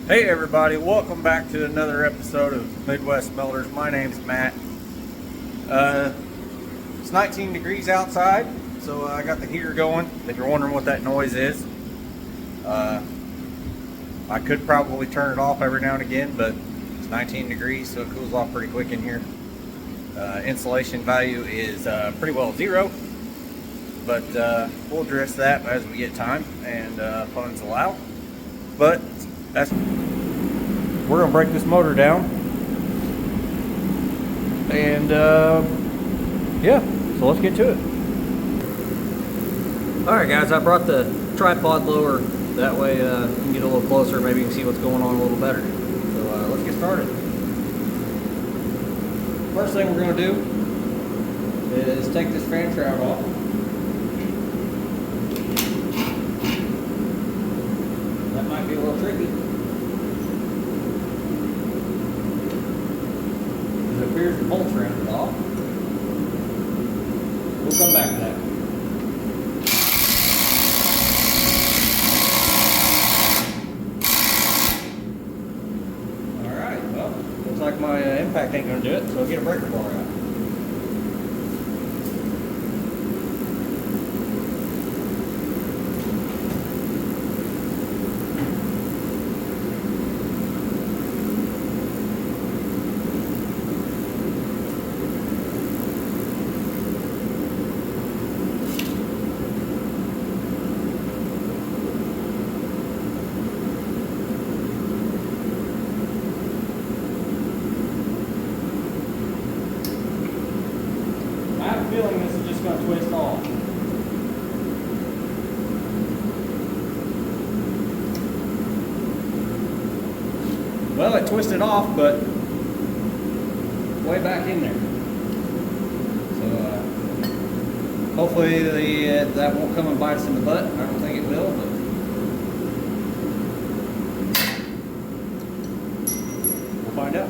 Hey everybody, welcome back to another episode of Midwest Melters. My name's Matt. It's 19 degrees outside, so I got the heater going. If you're wondering what that noise is, I could probably turn it off every now and again, but it's 19 degrees, so it cools off pretty quick in here. Insulation value is pretty well zero, but we'll address that as we get time and funds allow. But we're gonna break this motor down, and yeah, so let's get to it. All right, guys, I brought the tripod lower. That way you can get a little closer. Maybe you can see what's going on a little better. So let's get started. First thing we're gonna do is take this fan shroud off. That might be a little tricky. It appears the bolts rounded off. We'll come back to that. Alright, well, looks like my impact ain't going to do it, so I'll get a breaker bar out. I have a feeling this is just going to twist off. Well, it twisted off, but way back in there. So hopefully that won't come and bite us in the butt. I don't think it will, but we'll find out.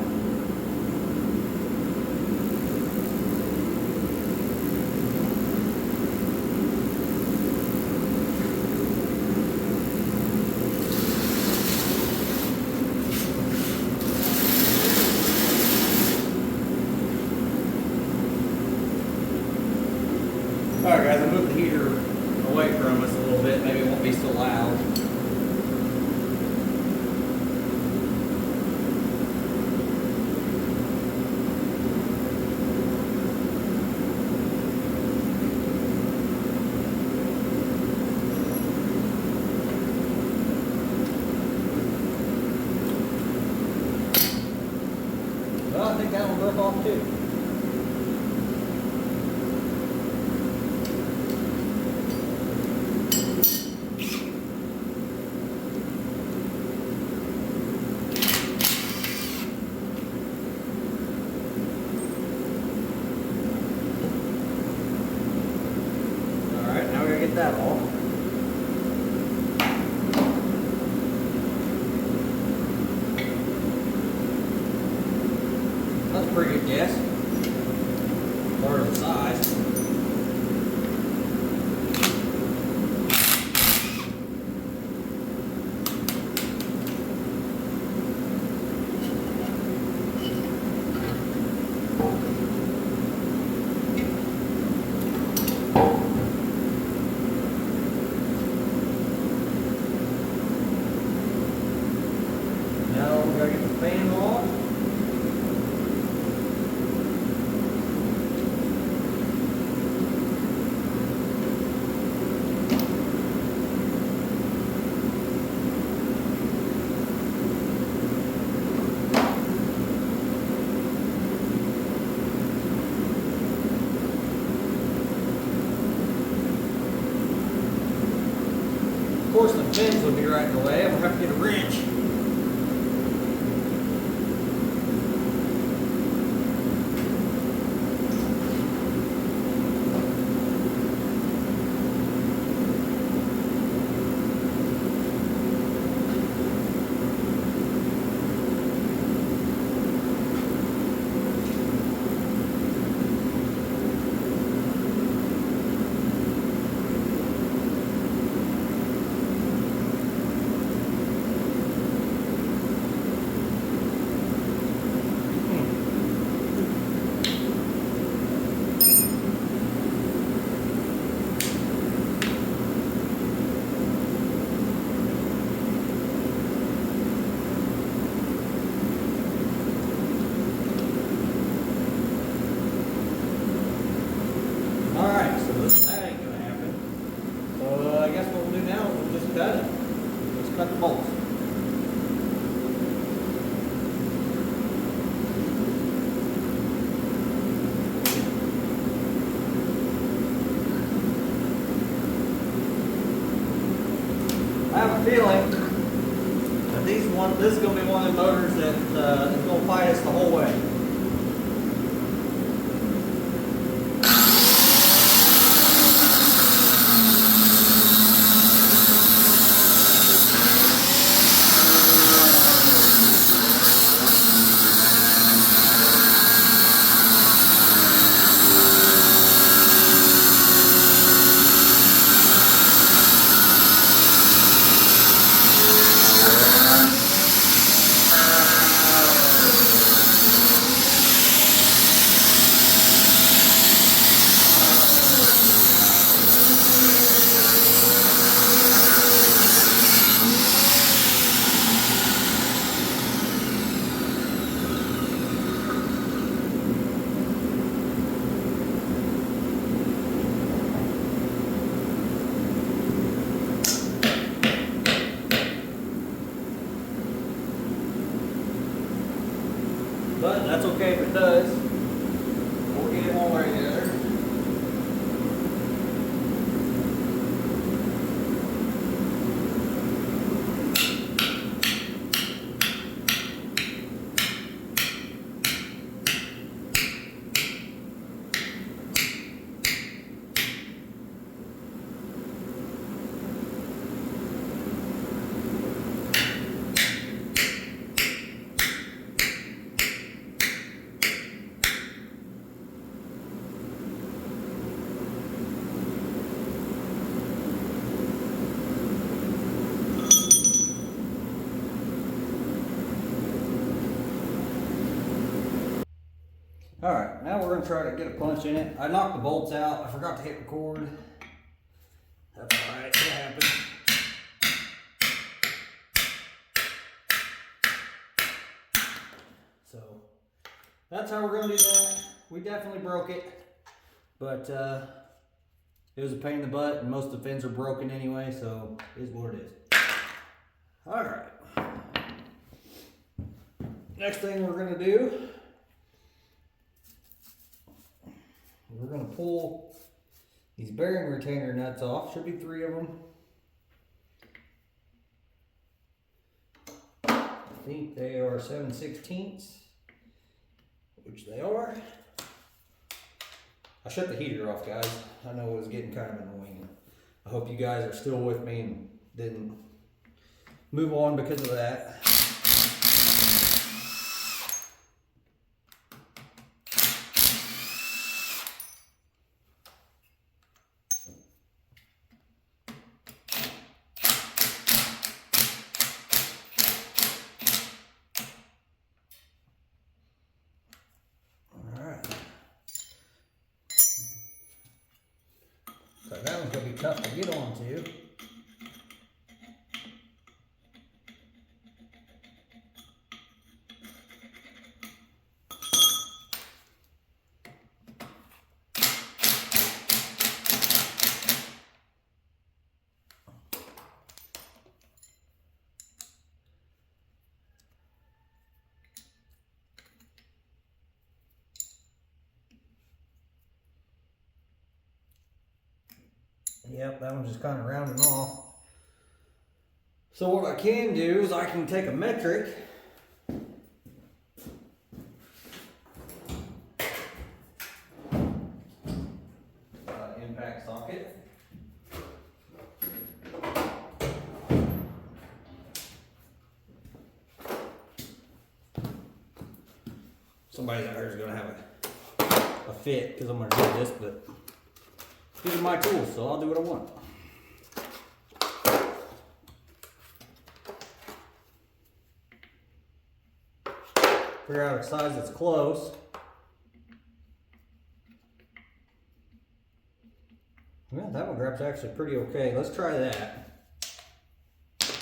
Alright guys, I moved the heater away from us a little bit, maybe it won't be so loud. Well, I think that will broke off too. Get that off. That's a pretty good guess. As far as the size. Gotta get the fan off. Of course, the fins will be right in the way. We'll have to get a wrench. cut the bolts. I have a feeling that this is going to be one of the motors that is going to fight us the whole way. But that's okay if it does. We'll get it one way or the other. Alright, now we're going to try to get a punch in it. I knocked the bolts out. I forgot to hit record. That's alright, it happens. So, that's how we're going to do that. We definitely broke it. But, it was a pain in the butt, and most of the fins are broken anyway, so it is what it is. Alright. Next thing we're going to do, we're going to pull these bearing retainer nuts off. Should be 3 of them. I think they are 7/16, which they are. I shut the heater off, guys. I know it was getting kind of annoying. I hope you guys are still with me and didn't move on because of that. So that one's going to be tough to get onto. Yep, that one's just kind of rounding off. So what I can do is I can take a metric impact socket. Somebody out here is going to have a fit because I'm going to do this, but these are my tools, so I'll do what I want. Figure out a size that's close. Yeah, that one grabs actually pretty okay. Let's try that.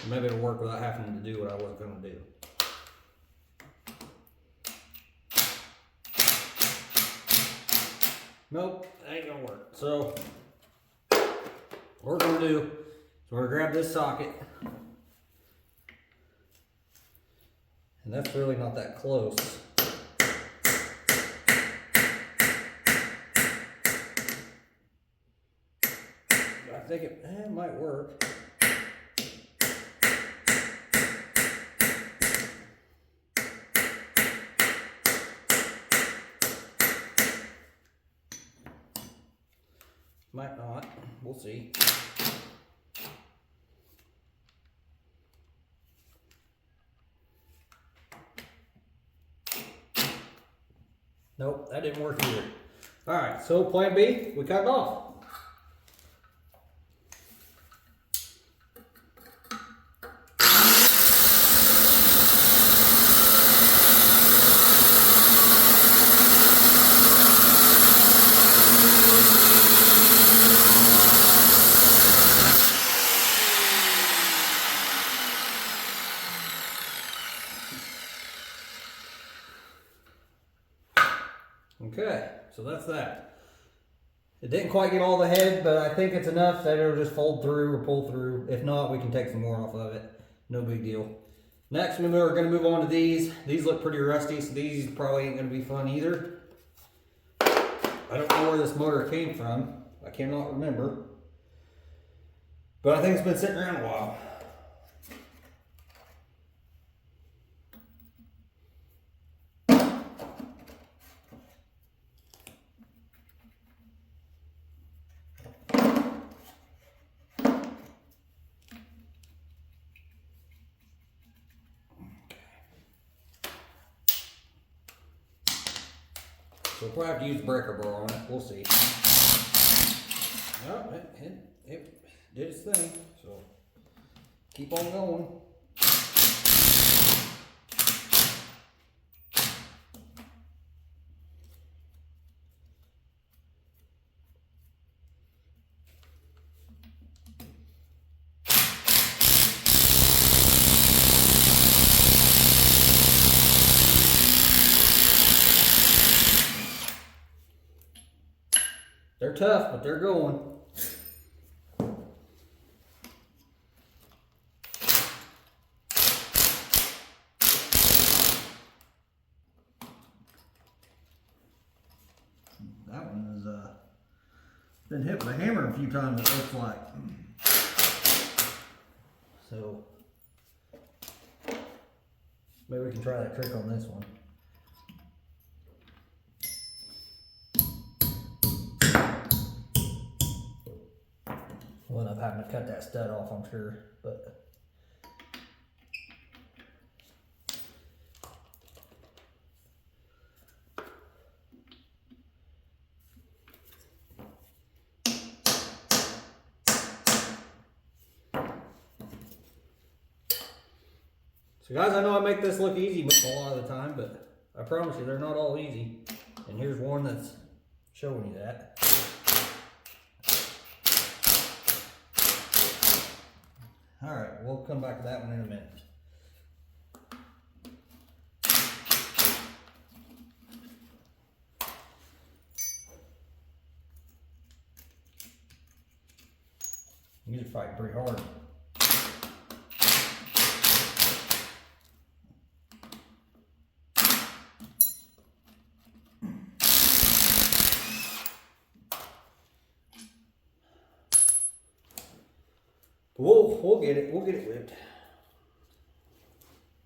Maybe it'll work without having to do what I was going to do. Nope, that ain't gonna work. So, what we're gonna do is we're gonna grab this socket And that's really not that close. I think it might work. Might not. We'll see. Nope, that didn't work either. All right, so plan B, we cut it off. Okay, so that's that. It didn't quite get all the head, but I think it's enough that it'll just fold through or pull through. If not, we can take some more off of it. No big deal. Next, we're going to move on to these. These look pretty rusty, so these probably ain't going to be fun either. I don't know where this motor came from. I cannot remember. But I think it's been sitting around a while. So we'll probably have to use breaker bar on it. We'll see. Oh, it did its thing. So keep on going. They're tough, but they're going. That one has been hit with a hammer a few times, it looks like. So maybe we can try that trick on this one. We'll end up having to cut that stud off, I'm sure, but so guys, I know I make this look easy a lot of the time, but I promise you they're not all easy. And here's one that's showing you that. All right, we'll come back to that one in a minute. These are fighting pretty hard. We'll get it whipped.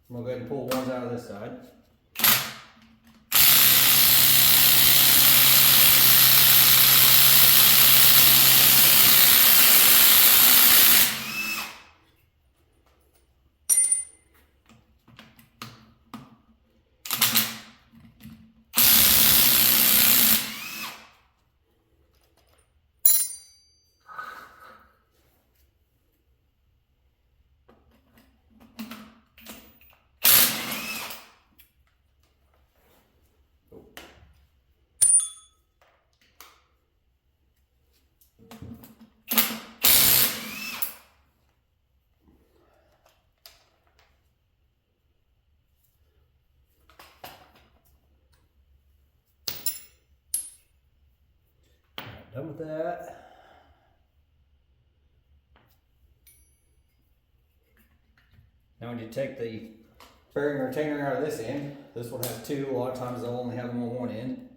I'm gonna go ahead and pull ones out of this side. Done with that. Now we need to take the bearing retainer out of this end. This one has two. A lot of times they'll only have them on one end.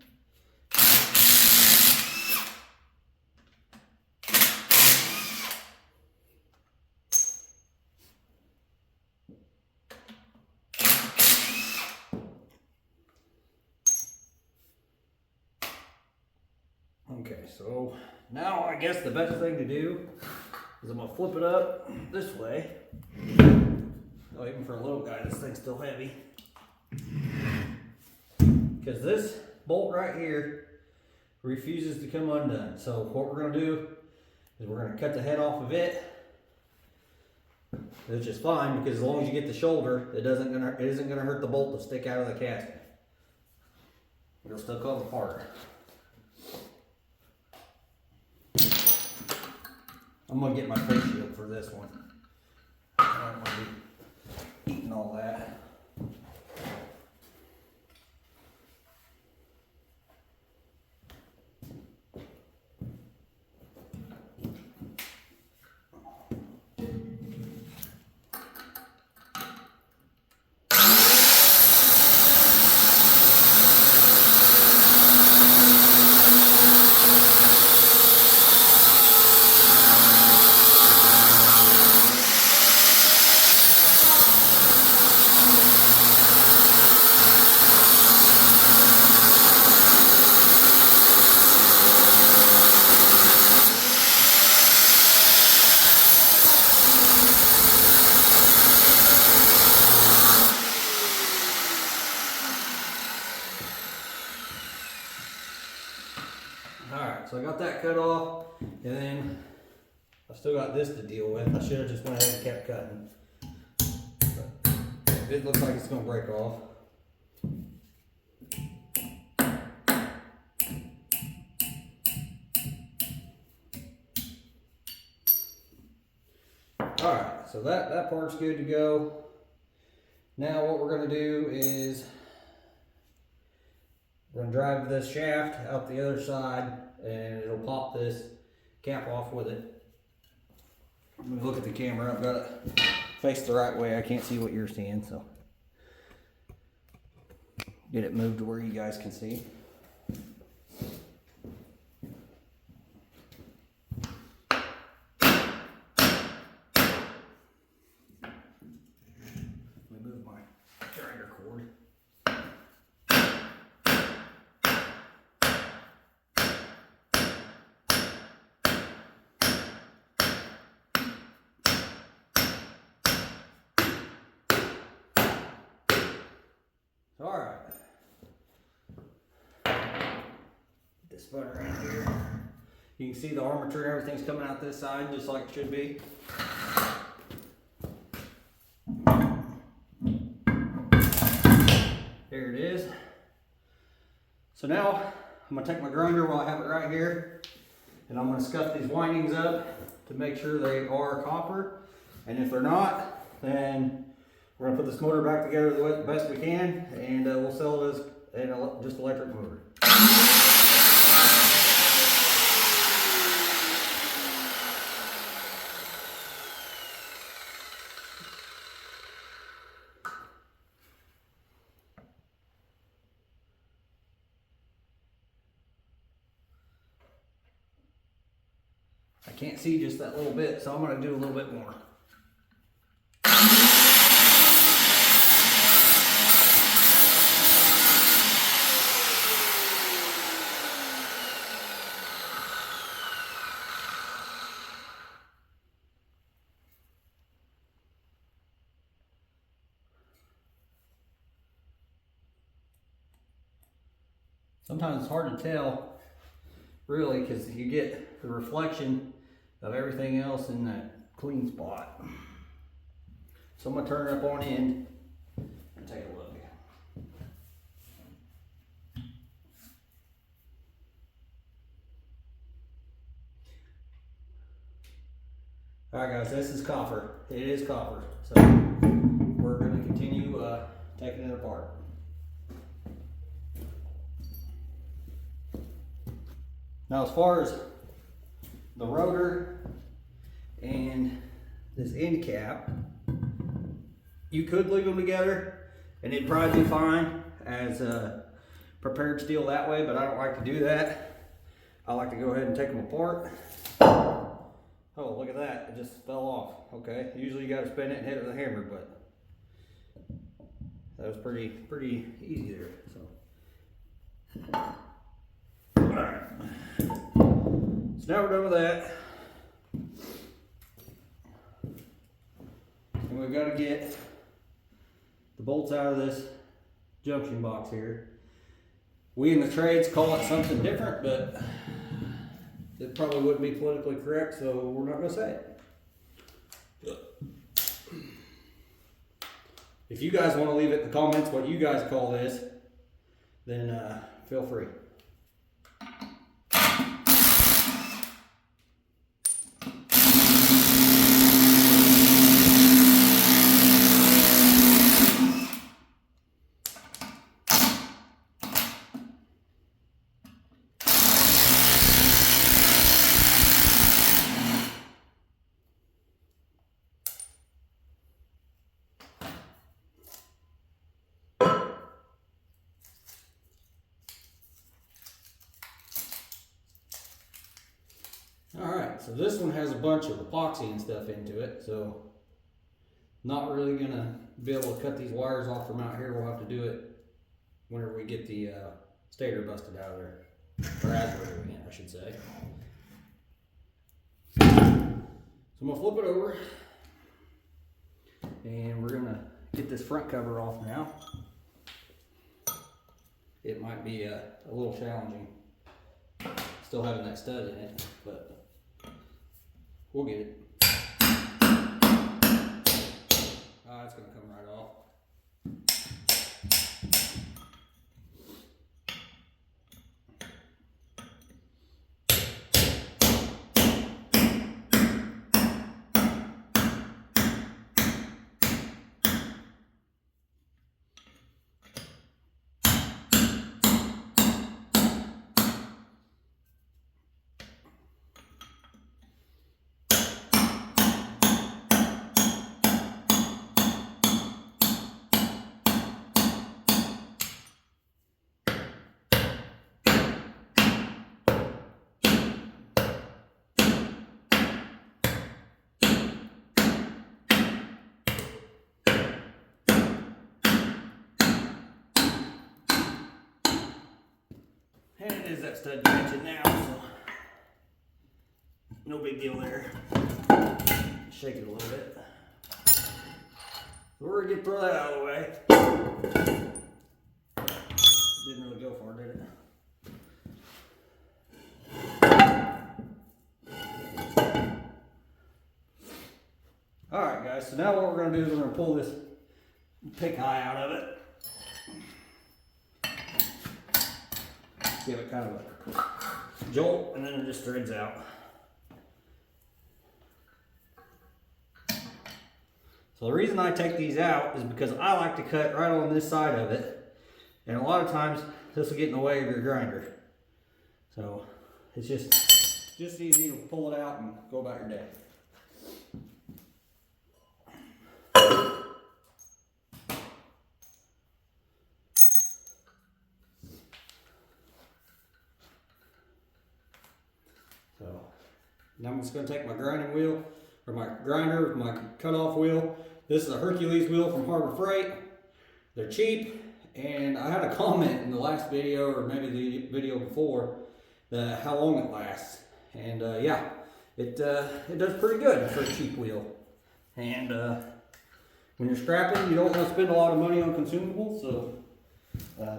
Okay, so now I guess the best thing to do is I'm gonna flip it up this way. Oh, even for a little guy, this thing's still heavy. Because this bolt right here refuses to come undone. So what we're gonna do is we're gonna cut the head off of it, which is fine because as long as you get the shoulder, it isn't gonna hurt the bolt to stick out of the casting. It'll still come apart. I'm gonna get my face shield for this one. I don't want to be eating all that. Alright, so I got that cut off, and then I still got this to deal with. I should have just went ahead and kept cutting. But it looks like it's going to break off. Alright, so that part's good to go. Now what we're going to do is we're going to drive this shaft out the other side and it'll pop this cap off with it. Let me look at the camera. I've got it faced the right way. I can't see what you're seeing, so get it moved to where you guys can see. Let me move my grinder cord. Alright. This spun around here. You can see the armature and everything's coming out this side just like it should be. There it is. So now I'm going to take my grinder while I have it right here and I'm going to scuff these windings up to make sure they are copper, and if they're not, then we're going to put this motor back together the best we can, and we'll sell it as just electric motor. I can't see just that little bit, so I'm going to do a little bit more. Sometimes it's hard to tell, really, because you get the reflection of everything else in that clean spot. So I'm going to turn it up on end and take a look. Alright guys, this is copper. It is copper. So we're going to continue taking it apart. Now as far as the rotor and this end cap, you could leave them together, And it'd probably be fine as prepared steel that way, but I don't like to do that. I like to go ahead and take them apart. Oh, look at that, it just fell off. Okay, usually you gotta spin it and hit it with a hammer, but that was pretty easy there, so. Alright, so now we're done with that. And we've got to get the bolts out of this junction box here. We in the trades call it something different, but it probably wouldn't be politically correct, so we're not going to say it. If you guys want to leave it in the comments what you guys call this, then feel free. Alright, so this one has a bunch of epoxy and stuff into it, so not really gonna be able to cut these wires off from out here. We'll have to do it whenever we get the stator busted out of there, or as we're doing it, I should say. So I'm gonna flip it over, and we're gonna get this front cover off now. It might be a little challenging, still having that stud in it, but we'll get it. It's gonna come right off. And it is that stud dimension now, so no big deal there. Shake it a little bit. We're gonna throw that out of the way. Didn't really go far, did it? Alright guys, so now what we're gonna do is we're gonna pull this pick eye out of it. Give it kind of a jolt, and then it just threads out. So the reason I take these out is because I like to cut right on this side of it, and a lot of times this will get in the way of your grinder. So it's just easy to pull it out and go about your day. So now I'm just going to take my grinding wheel, or my grinder, my cutoff wheel. This is a Hercules wheel from Harbor Freight. They're cheap, and I had a comment in the last video, or maybe the video before, how long it lasts. And yeah, it does pretty good for a cheap wheel. And when you're scrapping, you don't want to spend a lot of money on consumables, so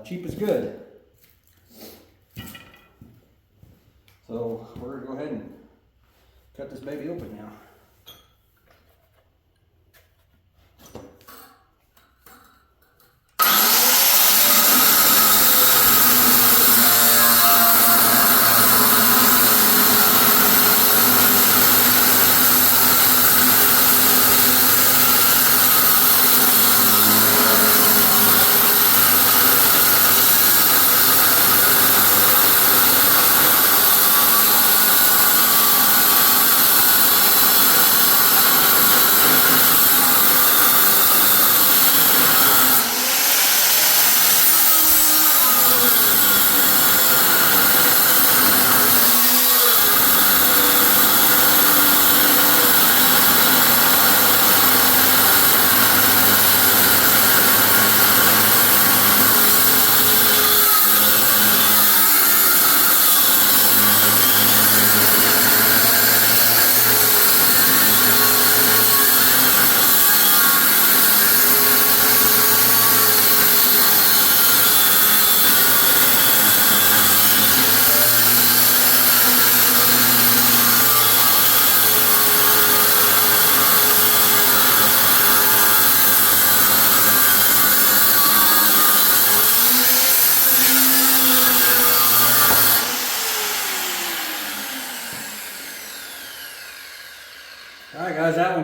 cheap is good. So we're going to go ahead and cut this baby open now.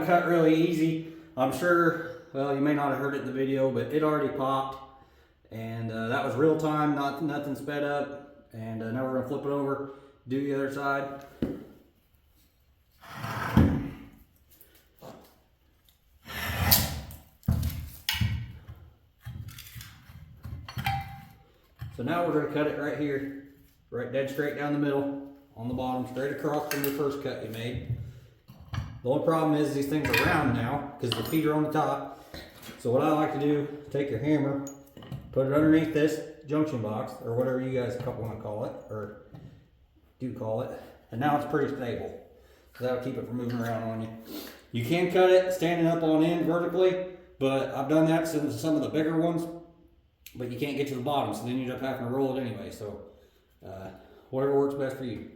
one cut really easy. I'm sure, well, you may not have heard it in the video, but it already popped. And that was real time, nothing sped up. And now we're gonna flip it over, do the other side. So now we're gonna cut it right here, right dead straight down the middle, on the bottom, straight across from the first cut you made. The only problem is these things are round now, because the feet are on the top. So what I like to do, take your hammer, put it underneath this junction box, or whatever you guys want to call it, or do call it, and now it's pretty stable. So that'll keep it from moving around on you. You can cut it standing up on end vertically, but I've done that to some of the bigger ones, but you can't get to the bottom, so then you end up having to roll it anyway. So whatever works best for you.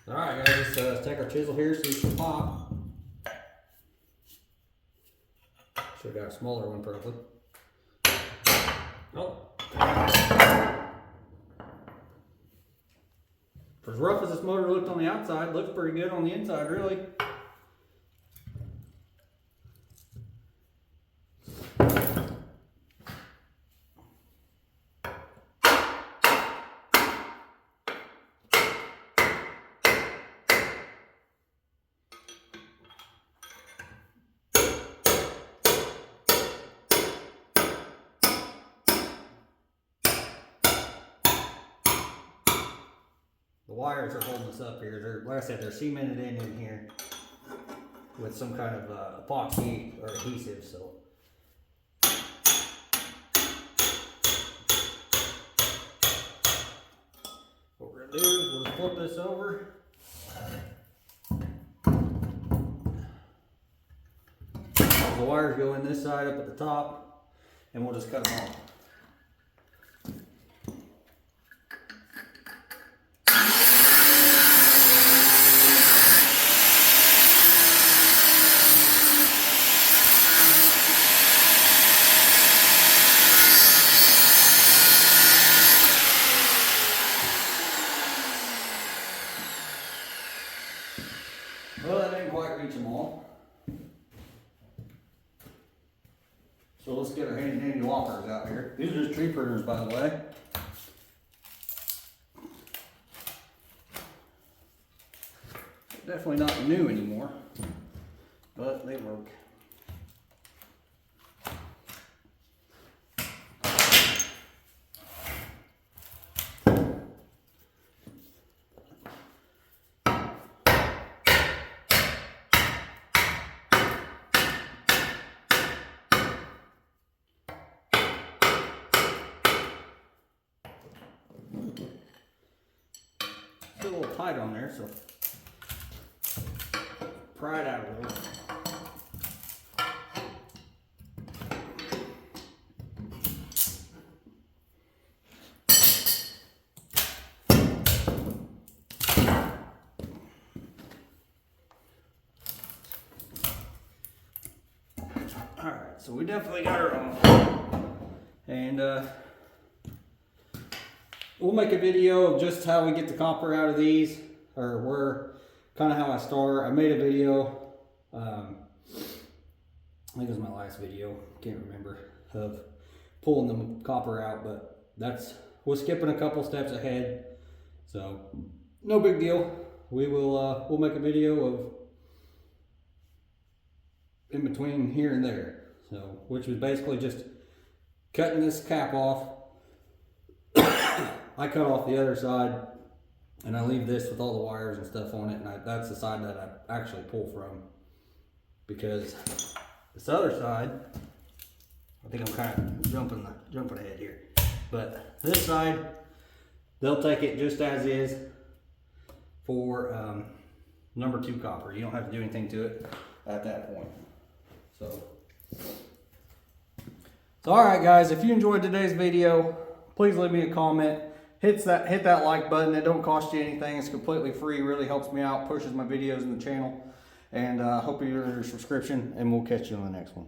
Alright guys, let's take our chisel here so we can pop. Should have got a smaller one probably. Oh. For as rough as this motor looked on the outside, it looks pretty good on the inside really. The wires are holding us up here. They're, like I said, they're cemented in here with some kind of epoxy or adhesive. So what we're gonna do is we'll just flip this over. The wires go in this side up at the top, and we'll just cut them off. Well, that didn't quite reach them all. So let's get our handy dandy lockers out here. These are just tree pruners, by the way. Definitely not new anymore, but they work. Still a little tight on there, so pry it out a little. Alright, so we definitely got her on. And we'll make a video of just how we get the copper out of these, or where, kind of how I start. I made a video, I think it was my last video, can't remember, of pulling the copper out, but we're skipping a couple steps ahead, so no big deal. We'll make a video of in between here and there, so which was basically just cutting this cap off. I cut off the other side, and I leave this with all the wires and stuff on it, and that's the side that I actually pull from, because this other side, I think I'm kind of jumping ahead here, but this side, they'll take it just as is for number 2 copper. You don't have to do anything to it at that point. So all right, guys, if you enjoyed today's video, please leave me a comment. Hit that like button. It don't cost you anything. It's completely free. Really helps me out, pushes my videos in the channel. And hope you your subscription, and we'll catch you on the next one.